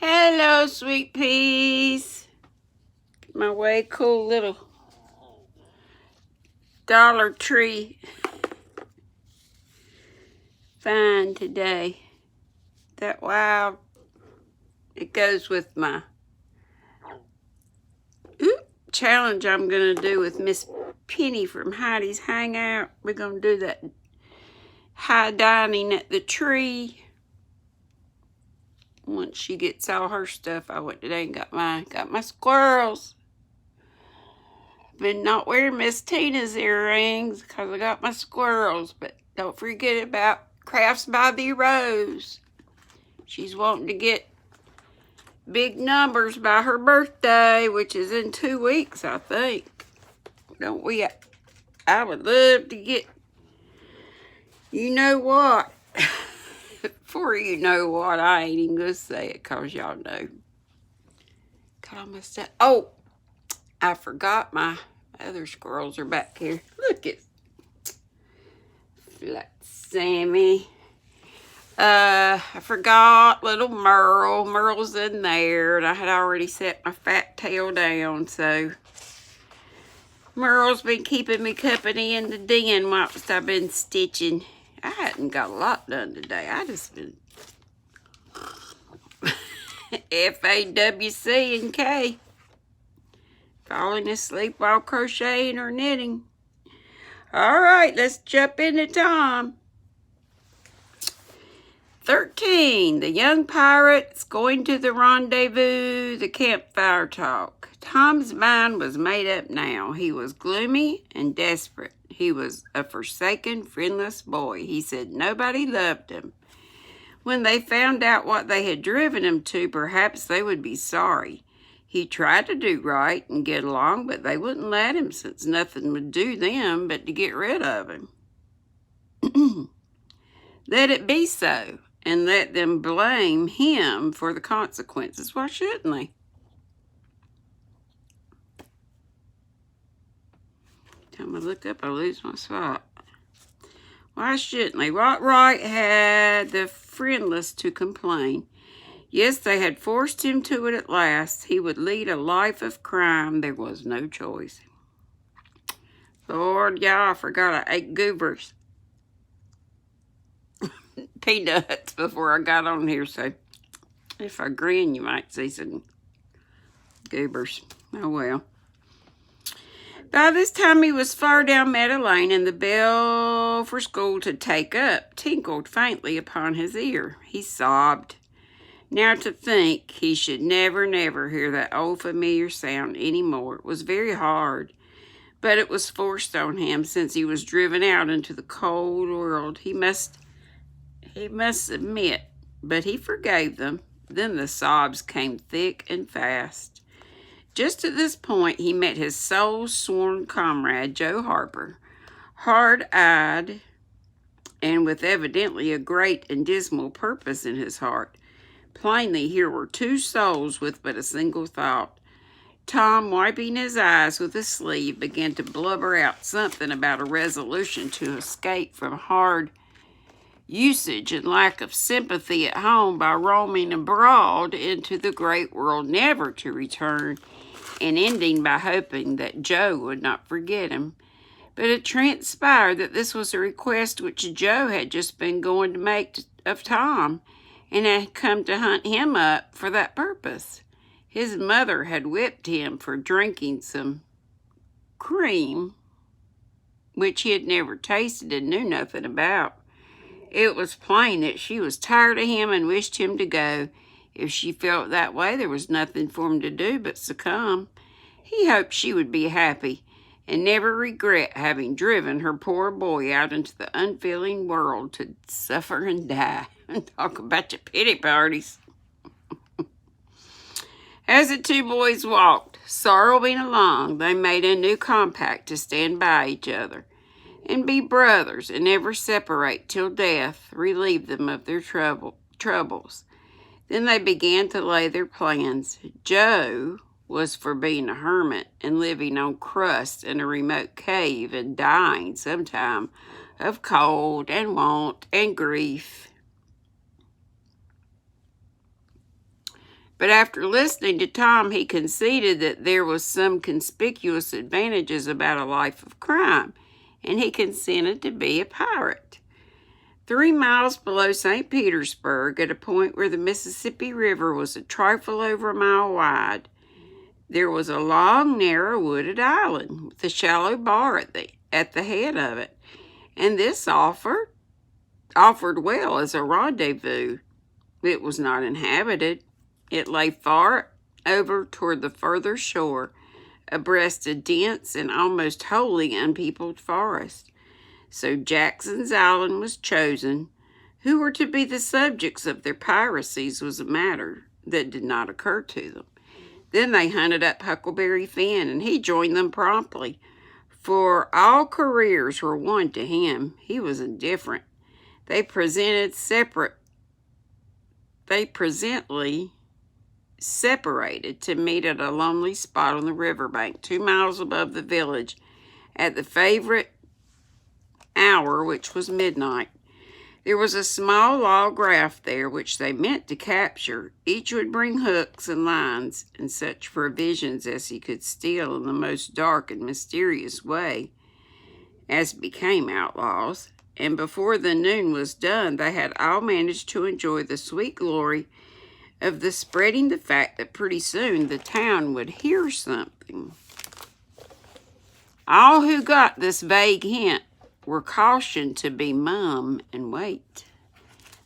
Hello, sweet peas. My way cool little Dollar Tree find today. That wild, it goes with my challenge I'm going to do with Miss Penny from Heidi's Hangout. We're going to do that high dining at the tree. Once she gets all her stuff, I went today and got my squirrels. Been not wearing Miss Tina's earrings because I got my squirrels, but don't forget about Crafts by the Rose. She's wanting to get big numbers by her birthday, which is in 2 weeks, I think. Don't we? I would love to get, you know what? For you know what, I ain't even going to say it because y'all know. Got all my stuff. Oh, I forgot my other squirrels are back here. Look at Flat Sammy. I forgot little Merle. Merle's in there, and I had already set my fat tail down, so Merle's been keeping me company in the den whilst I've been stitching. I hadn't got a lot done today. I just been FAWC and K. Falling asleep while crocheting or knitting. All right, let's jump into Tom. 13. The young pirates going to the rendezvous, the campfire talk. Tom's mind was made up now. He was gloomy and desperate. He was a forsaken, friendless boy. He said nobody loved him. When they found out what they had driven him to, perhaps they would be sorry. He tried to do right and get along, but they wouldn't let him since nothing would do them but to get rid of him. Let it be so, and let them blame him for the consequences. Why shouldn't they? Time I look up, I lose my spot. Why shouldn't they? What right had the friendless to complain? Yes, they had forced him to it at last. He would lead a life of crime. There was no choice. Lord, y'all, I forgot I ate goobers. Peanuts before I got on here, so if I grin, you might see some goobers. Oh, well. By this time, he was far down Meadow Lane, and the bell for school to take up tinkled faintly upon his ear. He sobbed. Now to think he should never, never hear that old familiar sound any more. It was very hard, but it was forced on him since he was driven out into the cold world. He must submit, but he forgave them. Then the sobs came thick and fast. Just at this point, he met his soul-sworn comrade, Joe Harper, hard-eyed and with evidently a great and dismal purpose in his heart. Plainly, here were two souls with but a single thought. Tom, wiping his eyes with his sleeve, began to blubber out something about a resolution to escape from hard usage and lack of sympathy at home by roaming abroad into the great world, never to return, and ending by hoping that Joe would not forget him. But it transpired that this was a request which Joe had just been going to make of Tom, and had come to hunt him up for that purpose. His mother had whipped him for drinking some cream, which he had never tasted and knew nothing about. It was plain that she was tired of him and wished him to go. If she felt that way, there was nothing for him to do but succumb. He hoped she would be happy and never regret having driven her poor boy out into the unfeeling world to suffer and die. And talk about your pity parties. As the two boys walked, sorrowing along, they made a new compact to stand by each other and be brothers and never separate till death relieved them of their troubles. Then they began to lay their plans. Joe was for being a hermit and living on crust in a remote cave and dying sometime of cold and want and grief. But after listening to Tom, he conceded that there was some conspicuous advantages about a life of crime, and he consented to be a pirate. 3 miles below St. Petersburg, at a point where the Mississippi River was a trifle over a mile wide, there was a long, narrow, wooded island with a shallow bar at the head of it, and this offered well as a rendezvous. It was not inhabited. It lay far over toward the further shore, abreast a dense and almost wholly unpeopled forest. So Jackson's Island was chosen. Who were to be the subjects of their piracies was a matter that did not occur to them. Then they hunted up Huckleberry Finn, and he joined them promptly, for all careers were one to him. He was indifferent. They presently separated to meet at a lonely spot on the riverbank, 2 miles above the village, at the favorite hour, which was midnight. There was a small log raft there, which they meant to capture. Each would bring hooks and lines and such provisions as he could steal in the most dark and mysterious way, as became outlaws. And before the noon was done, they had all managed to enjoy the sweet glory of the spreading the fact that pretty soon the town would hear something. All who got this vague hint were cautioned to be mum and wait.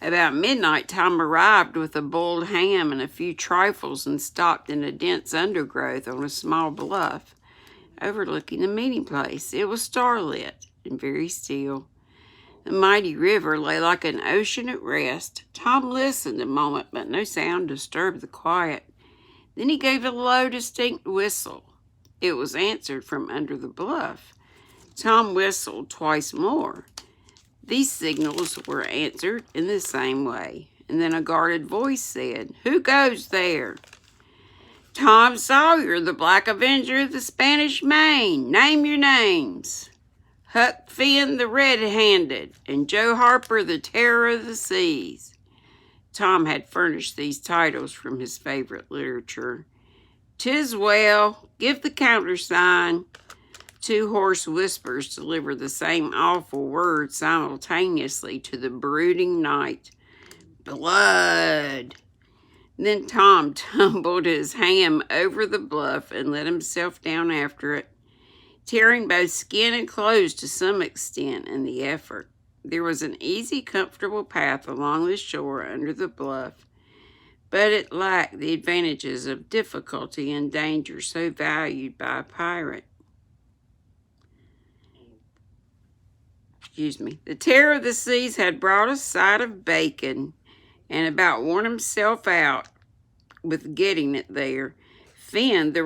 About midnight, Tom arrived with a boiled ham and a few trifles and stopped in a dense undergrowth on a small bluff overlooking the meeting place. It was starlit and very still. The mighty river lay like an ocean at rest. Tom listened a moment, but no sound disturbed the quiet. Then he gave a low, distinct whistle. It was answered from under the bluff. Tom whistled twice more. These signals were answered in the same way, and then a guarded voice said, "Who goes there?" "Tom Sawyer, the Black Avenger of the Spanish Main. Name your names." "Huck Finn, the Red-Handed, and Joe Harper, the Terror of the Seas." Tom had furnished these titles from his favorite literature. "'Tis well. Give the countersign." 2 hoarse whispers delivered the same awful word simultaneously to the brooding night. "Blood!" Then Tom tumbled his ham over the bluff and let himself down after it, tearing both skin and clothes to some extent in the effort. There was an easy, comfortable path along the shore under the bluff, but it lacked the advantages of difficulty and danger so valued by a pirate. The Terror of the Seas had brought a side of bacon and about worn himself out with getting it there. Finn, the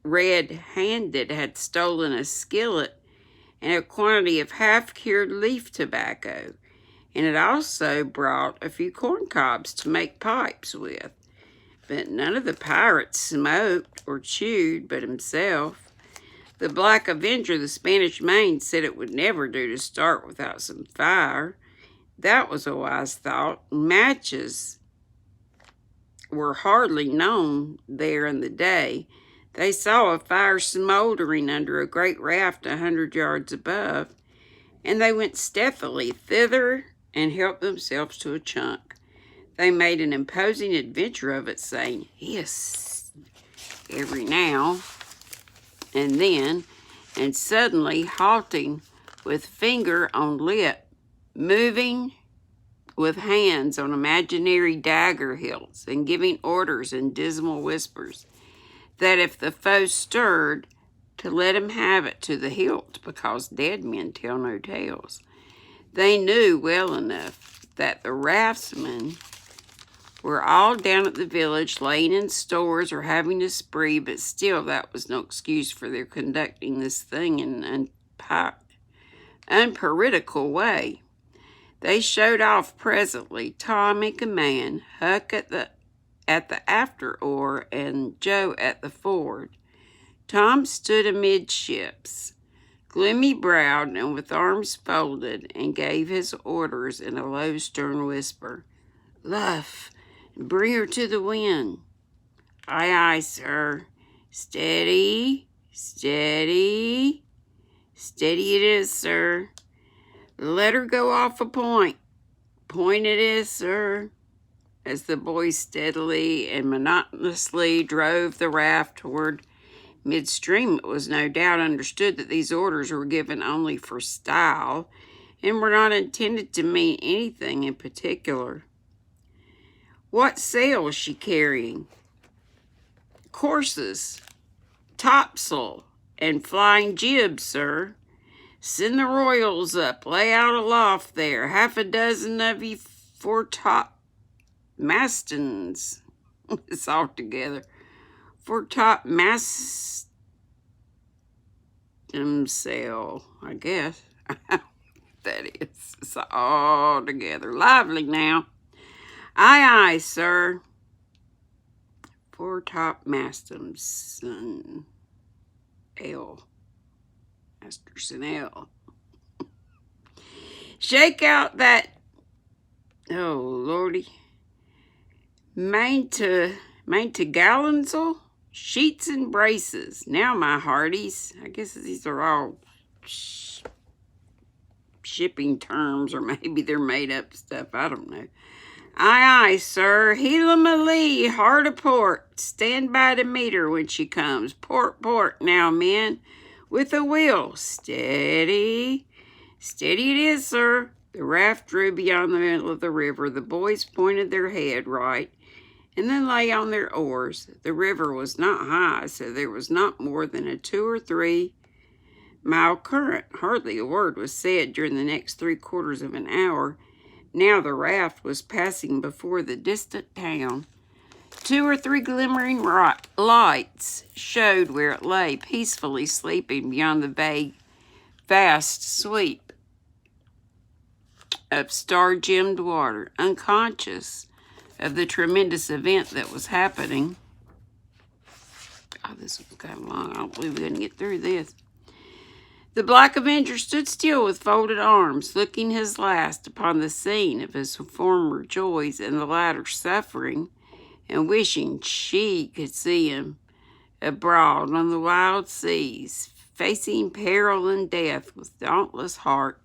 red-handed, had stolen a skillet and a quantity of half-cured leaf tobacco, and had also brought a few corn cobs to make pipes with. But none of the pirates smoked or chewed but himself. The Black Avenger of the Spanish Main said it would never do to start without some fire. That was a wise thought. Matches were hardly known there in the day. They saw a fire smoldering under a great raft 100 yards above, and they went stealthily thither and helped themselves to a chunk. They made an imposing adventure of it, saying "hiss" every now and then, and suddenly halting with finger on lip, moving with hands on imaginary dagger hilts, and giving orders in dismal whispers that if the foe stirred, to let him have it to the hilt, because dead men tell no tales. They knew well enough that the raftsmen were all down at the village, laying in stores or having a spree, but still that was no excuse for their conducting this thing in an unpiratical way. They showed off presently, Tom in command, Huck at the after oar, and Joe at the ford. Tom stood amidships, gloomy-browed and with arms folded, and gave his orders in a low, stern whisper. "Luff, bring her to the wind." Aye, aye, sir. Steady, steady, steady it is, sir. Let her go off a point. Point it is, sir. As the boys steadily and monotonously drove the raft toward midstream, it was no doubt understood that these orders were given only for style and were not intended to mean anything in particular. What sail was she carrying? Courses, topsail, and flying jib, sir. Send the royals up, lay out aloft there, half a dozen of ye foretop mastons. It's all together. Foretop maston sail, I guess. That is. It's all together. Lively now. Aye, aye, sir. Foretop maston L. Masterson L. Shake out that, oh lordy, main to gallantsel, sheets and braces. Now, my hearties, I guess these are all shipping terms, or maybe they're made up stuff, I don't know. Aye, aye, sir. Heel 'em a lee, hard a port. Stand by to meet her when she comes. Port, port, now, men. With a will. Steady. Steady it is, sir. The raft drew beyond the middle of the river. The boys pointed their head right and then lay on their oars. The river was not high, so there was not more than a 2 or 3 mile current. Hardly a word was said during the next 3/4 of an hour. Now the raft was passing before the distant town. 2 or 3 glimmering lights showed where it lay, peacefully sleeping beyond the vague, vast sweep of star-gemmed water, unconscious of the tremendous event that was happening. Oh, this was kind of long. I don't believe we're going to get through this. The Black Avenger stood still with folded arms, looking his last upon the scene of his former joys and the latter's suffering, and wishing she could see him abroad on the wild seas, facing peril and death with dauntless heart,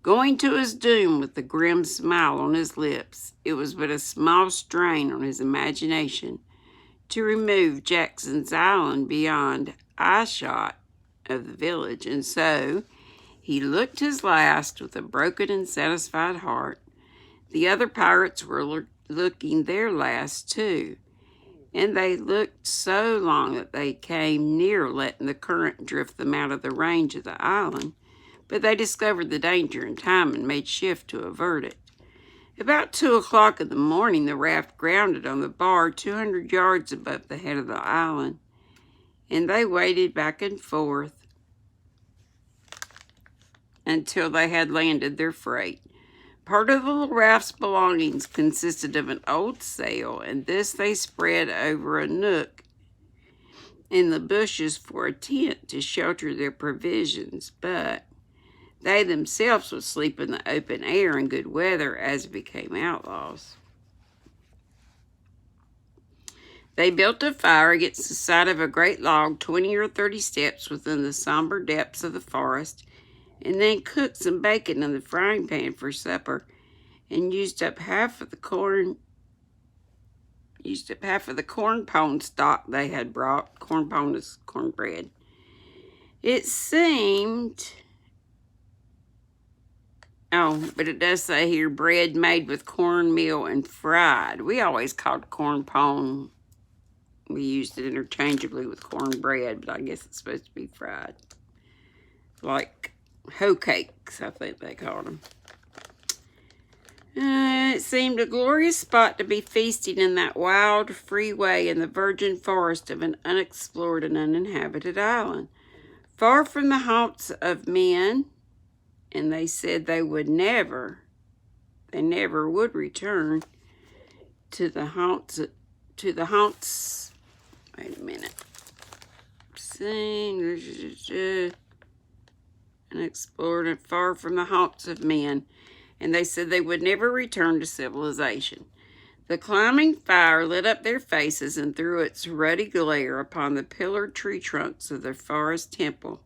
going to his doom with a grim smile on his lips. It was but a small strain on his imagination to remove Jackson's Island beyond eyeshot of the village, and so he looked his last with a broken and satisfied heart. The other pirates were looking their last too, and they looked so long that they came near letting the current drift them out of the range of the island, but they discovered the danger in time and made shift to avert it. About 2 o'clock in the morning, the raft grounded on the bar 200 yards above the head of the island, and they waded back and forth until they had landed their freight. Part of the little raft's belongings consisted of an old sail, and this they spread over a nook in the bushes for a tent to shelter their provisions, but they themselves would sleep in the open air in good weather as became outlaws. They built a fire against the side of a great log 20 or 30 steps within the somber depths of the forest, and then cooked some bacon in the frying pan for supper, and used up half of the corn pone stock they had brought. Corn pone is cornbread. It seemed, oh, but it does say here, bread made with cornmeal and fried. We always called corn pone. We used it interchangeably with cornbread, but I guess it's supposed to be fried. Like hoe cakes, I think they called them. It seemed a glorious spot to be feasting in that wild, free way in the virgin forest of an unexplored and uninhabited island, far from the haunts of men, and they said they never would return to the haunts, wait a minute, unexplored and far from the haunts of men, and they said they would never return to civilization. The climbing fire lit up their faces and threw its ruddy glare upon the pillared tree trunks of their forest temple,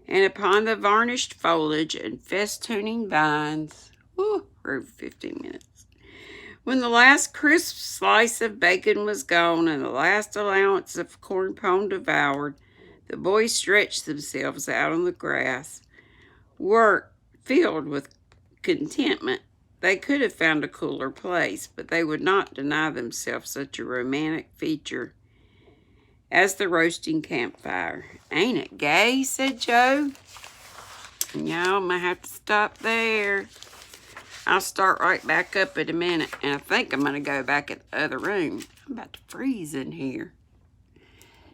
and upon the varnished foliage and festooning vines. Woo, for over 15 minutes. When the last crisp slice of bacon was gone and the last allowance of corn pone devoured, the boys stretched themselves out on the grass, filled with contentment. They could have found a cooler place, but they would not deny themselves such a romantic feature as the roasting campfire. "Ain't it gay?" said Joe. And y'all might have to stop there. I'll start right back up in a minute, and I think I'm going to go back in the other room. I'm about to freeze in here.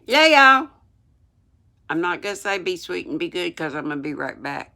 Yeah, y'all. I'm not going to say be sweet and be good because I'm going to be right back.